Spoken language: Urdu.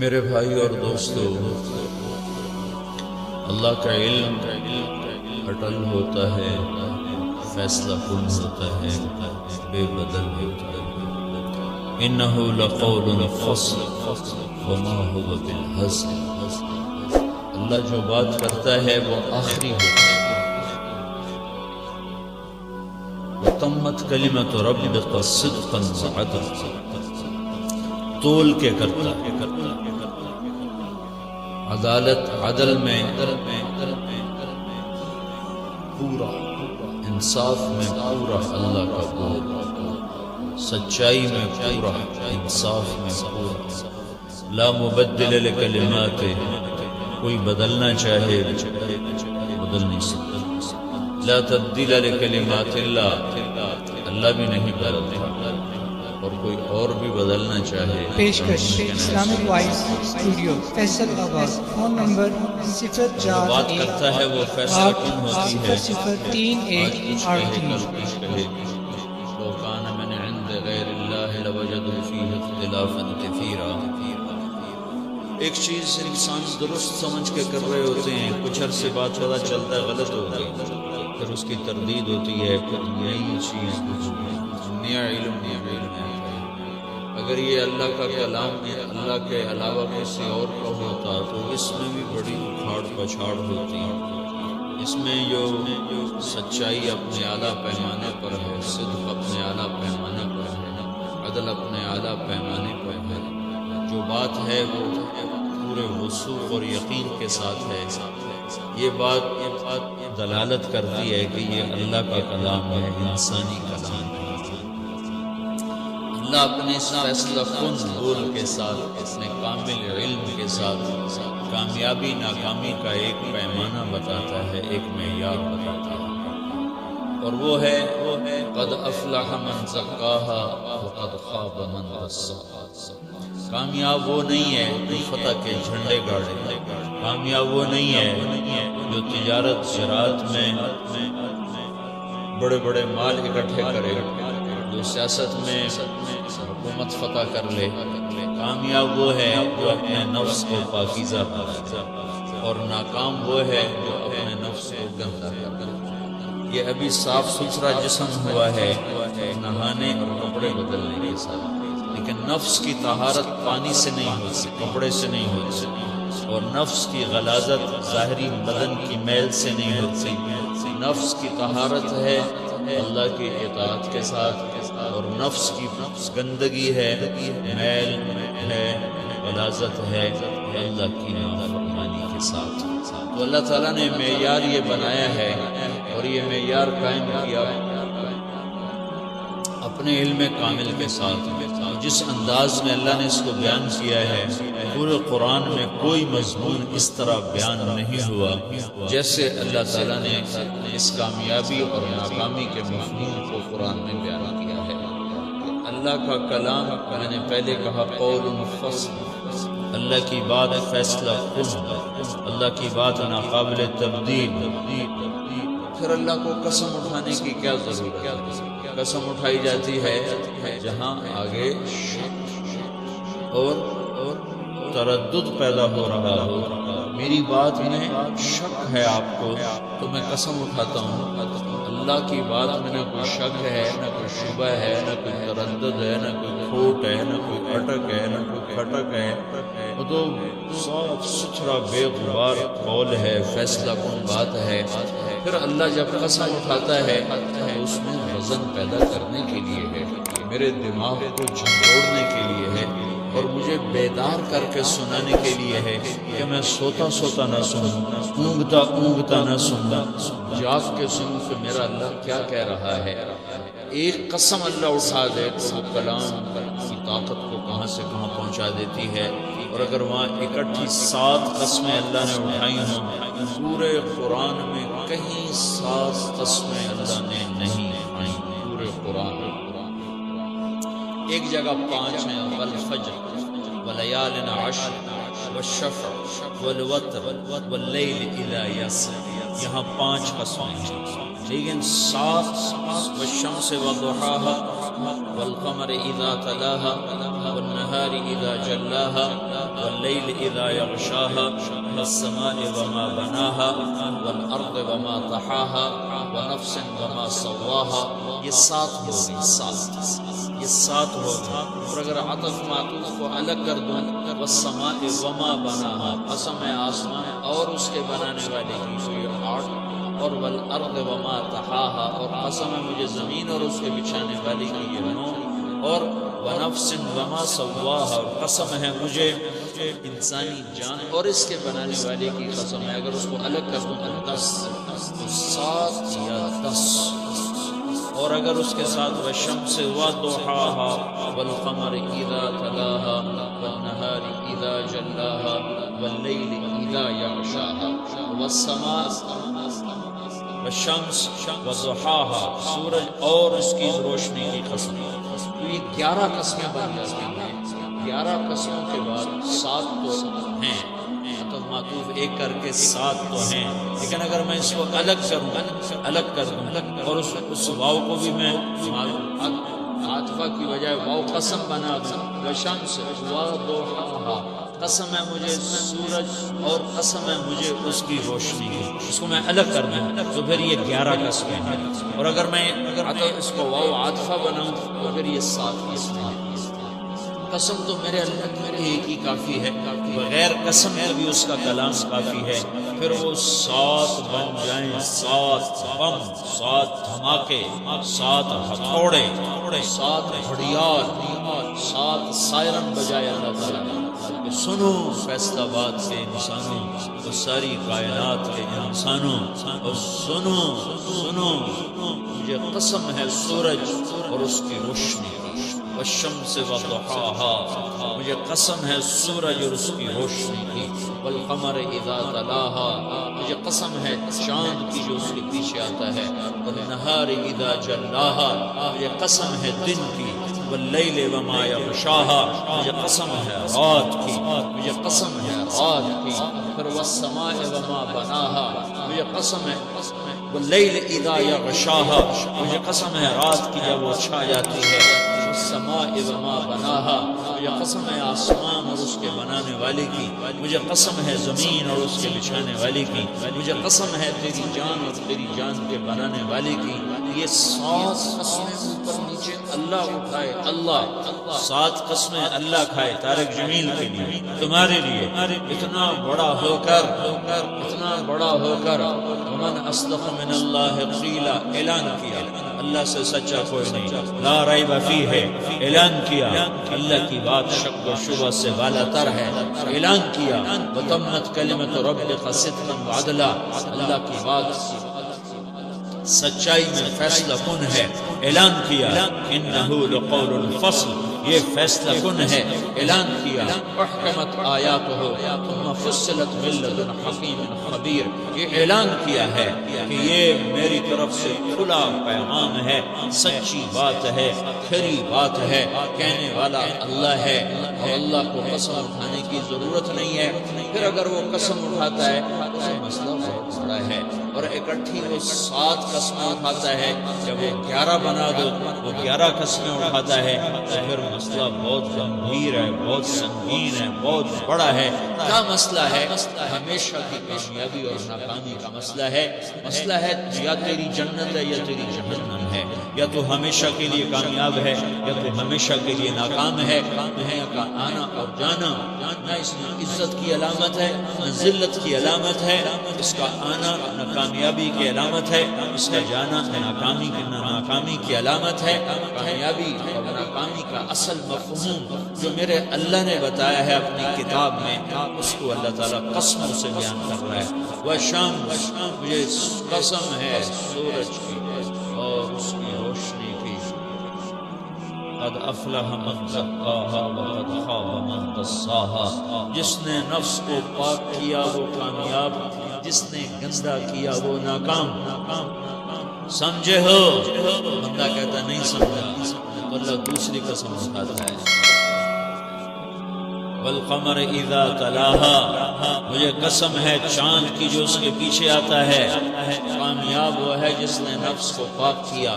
میرے بھائی اور دوستو، اللہ کا علم اٹل ہوتا ہے، فیصلہ کن ہوتا ہے، بے بدل ہوتا ہے۔ انہ لقول فصل وما هو بالهزل۔ اللہ جو بات کرتا ہے وہ آخری ہوتا ہے۔ وتمت کلمۃ ربک صدقا وعدلا، تول کے کرتا ہے، عدالت عدل میں پورا، انصاف میں پورا اللہ کا بول، سچائی میں پورا، انصاف میں پورا۔ لا مبدل لکلمات، کوئی بدلنا چاہے بدل نہیں سکتا۔ لا تبدیل لکلمات اللہ، اللہ بھی نہیں بدلتا، اور کوئی اور بھی بدلنا چاہے۔ پیشکش اسلامک وائس اسٹوڈیو فیصل آباد، فون نمبر 04 بات کرتا ہے وہ فیصلہ کن ہوتی ہے۔ 03183۔ لو کان من عند غیر اللہ لوجدوا فیہ اختلافا کثیرا۔ ایک چیز انسان درست سمجھ کے کر رہے ہوتے ہیں، کچھ عرصے بعد پتہ چلتا ہے غلط ہو گئی، پھر اس کی تردید ہوتی ہے، کچھ نئی چیز، کچھ نیا علم ہے۔ اگر یہ اللہ کا کلام ہے، اللہ کے علاوہ کسی اور کا ہوتا تو اس میں بھی بڑی اکھاڑ پچھاڑ ہوتی۔ اس میں جو سچائی اپنے اعلیٰ پیمانے پر ہے، صدق اپنے اعلیٰ پیمانے پر ہے، عدل اپنے اعلیٰ پیمانے پر ہے، جو بات ہے وہ پورے وثوق اور یقین کے ساتھ ہے۔ یہ بات دلالت کرتی ہے کہ یہ اللہ کا کلام ہے، انسانی کلام ہے۔ اللہ اپنے اس فیصلہ کن بول کے ساتھ، اپنے کامل علم کے ساتھ کامیابی ناکامی کا ایک پیمانہ بتاتا ہے، ایک معیار بتاتا ہے، اور وہ ہے قد افلح من زکاہا وقد خاب من دساہا۔ کامیاب وہ نہیں ہے جو فتح کے جھنڈے گاڑے، کامیاب وہ نہیں ہے جو تجارت زراعت میں بڑے بڑے مال اکٹھے کرے، جو سیاست میں حکومت فتح کر لے۔ کامیاب وہ ہے جو اپنے نفس کو پاکیزہ بنائے، اور ناکام وہ ہے جو اپنے نفس کو گندا کرے۔ یہ ابھی صاف ستھرا جسم ہوا ہے نہانے اور کپڑے بدلنے کے ساتھ، لیکن نفس کی طہارت پانی سے نہیں ہوتی، کپڑے سے نہیں ہوتی، اور نفس کی غلاظت ظاہری بدن کی میل سے نہیں ہوتی۔ نفس کی طہارت ہے اللہ کی اطاعت کے ساتھ، اور نفس کی گندگی ہے، میل ہے، غلاظت ہے اللہ کی نافرمانی کے ساتھ۔ تو اللہ تعالیٰ نے معیار یہ بنایا ہے، اور یہ معیار قائم کیا اپنے علم کامل کے ساتھ۔ جس انداز میں اللہ نے اس کو بیان کیا ہے، پورے قرآن میں کوئی مضمون اس طرح بیان نہیں ہوا جیسے اللہ تعالیٰ نے اس کامیابی اور ناکامی کے مفہوم کو قرآن میں بیان کیا ہے۔ اللہ کا کلام، میں نے پہلے کہا قول فصل، اللہ کی بات فیصلہ کن، اللہ کی بات ناقابل تبدیل۔ پھر اللہ کو قسم اٹھانے کی کیا ضرورت ہے؟ قسم اٹھائی جاتی ہے جہاں آگے شک اور تردد پیدا ہو رہا ہو، میری بات میں شک ہے آپ کو تو میں قسم اٹھاتا ہوں۔ اللہ کی بات میں نہ کوئی شک ہے، نہ کوئی شبہ ہے، نہ کوئی تردد ہے، نہ کوئی کھوٹ ہے، نہ کوئی اٹک ہے، نہ کوئی کھٹک ہے، وہ تو صاف ستھرا بے غبار قول ہے، فیصلہ کن بات ہے۔ پھر اللہ جب قسم اٹھاتا ہے تو اس میں وزن پیدا کرنے کے لیے ہے، میرے دماغ کو جھنجھوڑنے کے لیے ہے، اور مجھے بیدار کر کے سنانے کے لیے ہے کہ میں سوتا سوتا نہ سنوں، اونگتا اونگتا نہ سنوں، جاگ کے سنوں کہ میرا اللہ کیا کہہ رہا ہے۔ ایک قسم اللہ اٹھا دے تو وہ کلام کی طاقت کو کہاں سے کہاں پہنچا دیتی ہے، اور اگر وہاں اکٹھی 7 قسمیں اللہ نے اٹھائی ہوں، پورے قرآن میں کہیں 7 قسمیں اللہ نے نہیں اٹھائی، پورے قرآن میں ایک جگہ 5 ہیں، والفجر ولیال عشر والشفع والوتر واللیل اذا یسر، یہاں 5 قسمیں ہیں۔ لیکن ساتھ والشمس وضحاها والقمر اذا تلاها والنهار اذا جلاها والليل اذا يغشاها والسماء وما بناها والارض وما طحاها ونفس وما سواها، یہ سات ہوگی، یہ سات ہوگی۔ اور اگر عطف معطوف کو الگ کر دوں، والسماء وما بناها، قسم ہے آسمان اور اس کے بنانے والے کی، تو یہ 8، اور والارض وما طحاها، اور قسم ہے مجھے زمین اور اس کے بچھانے والی کی، یہ 9، اور ونفس وما سواها، اور قسم ہے مجھے انسانی جان اور اس کے بنانے والے کی قسم ہے۔ اگر اس کو الگ کر دوں تو 10، تو 7 یا 10۔ اور اگر اس کے ساتھ والشمس وضحاها والقمر اذا تلاها والنهار اذا جلاها والليل اذا يغشاها والسماء والشمس وضحاها، سورج اور اس کی روشنی کی قسم، تو یہ 11 قسمیں بن جاتی ہیں۔ 11 قسموں کے بعد 7 تو ہیں، عطف معطوف ایک کر کے 7 تو ہیں، لیکن اگر میں اس کو الگ کروں، الگ کر دوں اور اس واو کو بھی میں عاطفہ کی بجائے واو قسم بنا دوں، والشمس وضحاها، قسم ہے مجھے سورج اور قسم ہے مجھے اس کی روشنی کی، اس کو میں الگ کر دوں تو پھر یہ 11 قسمیں ہیں۔ اور اگر میں اس کو واو عاطفہ بناؤں تو پھر یہ 7 قسمیں ہیں۔ قسم تو میرے اللہ کی ایک ہی کافی ہے، بغیر قسم کے بھی اس کا کلام کافی ہے، پھر وہ 7 بن جائیں، 7 بم، 7 دھماکے، 7 ہتھوڑے، 7 گھڑیال، 7 سائرن بجائے اللہ تعالیٰ نے کہ سنو فیصلہ باد کے انسانوں، اور ساری کائنات کے انسانوں، اور سنو مجھے قسم ہے سورج اور اس کی روشنی، والشمس وضحاها، مجھے قسم ہے سورج اور اس کی روشنی کی، والقمر اذا تلاها، مجھے قسم ہے چاند کی جو اس کے پیچھے آتا ہے، والنہار اذا جلاها، مجھے قسم ہے دن کی، واللیل وما یغشاها، مجھے قسم ہے رات کی، مجھے قسم ہے رات کی، پھر والسماء وما بناها، مجھے قسم ہے واللیل اذا یغشاها، مجھے قسم ہے رات کی جب وہ چھا جاتی ہے، السماء وما بناها، مجھے قسم ہے آسمان اور اس کے بنانے والے کی، مجھے قسم ہے زمین اور اس کے بچھانے والے کی، مجھے قسم ہے تیری جان اور تیری جان کے بنانے والے کی۔ یہ 7 قسمیں اوپر نیچے اللہ اٹھائے، اللہ 7 قسمیں اللہ کھائے طارق جمیل کے لیے، تمہارے لیے، اتنا بڑا ہو کر ومن اصدق من اللہ قیلا، اعلان کیا اللہ سے سچا کوئی نہیں، لا ریب فیہ ہے، اعلان کیا اللہ کی بات شک و شبہ سے بالا تر ہے، اعلان کیا وتمت کلمۃ ربک صدقا وعدلا، اللہ کی بات سچائی میں فیصلہ کن ہے، اعلان کیا انہ لقول الفصل، یہ فیصلہ کن ہے، اعلان کیا احکمت آیاتہ ثم فصلت من لدن حکیم خبیر، یہ اعلان کیا ہے کہ یہ میری طرف سے کھلا پیغام ہے، سچی بات ہے، کھری بات ہے، کہنے والا اللہ ہے، اور اللہ کو قسم اٹھانے کی ضرورت نہیں ہے۔ پھر اگر وہ قسم اٹھاتا ہے تو مسئلہ بہت بڑا ہے، اور اکٹھی وہ 7 قسمیں اٹھاتا ہے، جب وہ 11 بنا دو وہ 11 قسمیں اٹھاتا ہے تو پھر مسئلہ بہت گمبھیر ہے، بہت سنگین ہے، بہت بڑا ہے۔ کیا مسئلہ ہے؟ ہمیشہ کی کامیابی اور ناکامی کا مسئلہ ہے۔ مسئلہ ہے یا تیری جنت ہے یا تیری جہنم ہے، یا تو ہمیشہ کے لیے کامیاب ہے یا تو ہمیشہ کے لیے ناکام ہے۔ دنیا کا آنا اور جانا نہ اس میں عزت کی علامت ہے نہ ذلت کی علامت ہے، اس کا آنا نہ کامیابی کی علامت ہے، اس کا جانا نہ ناکامی کی علامت ہے۔ کامیابی اور ناکامی کا اصل مفہوم جو میرے اللہ نے بتایا ہے اپنی کتاب میں، اس کو اللہ تعالیٰ قسموں سے بیان کر رہا ہے۔ وَالشَّمْسِ، مجھے قسم ہے سورج کی اور اس کی روشنی کی، قد افلح من زکاها وقد خاب من دساها، جس نے نفس کو پاک کیا وہ کامیاب، جس نے گندا کیا وہ ناکام۔ سمجھے ہو؟ بندہ کہتا نہیں سمجھا تو اللہ دوسری قسم اٹھاتا ہے، والقمر اذا تلاها، مجھے قسم ہے چاند کی جو اس کے پیچھے آتا ہے، کامیاب وہ ہے جس نے نفس کو پاک کیا۔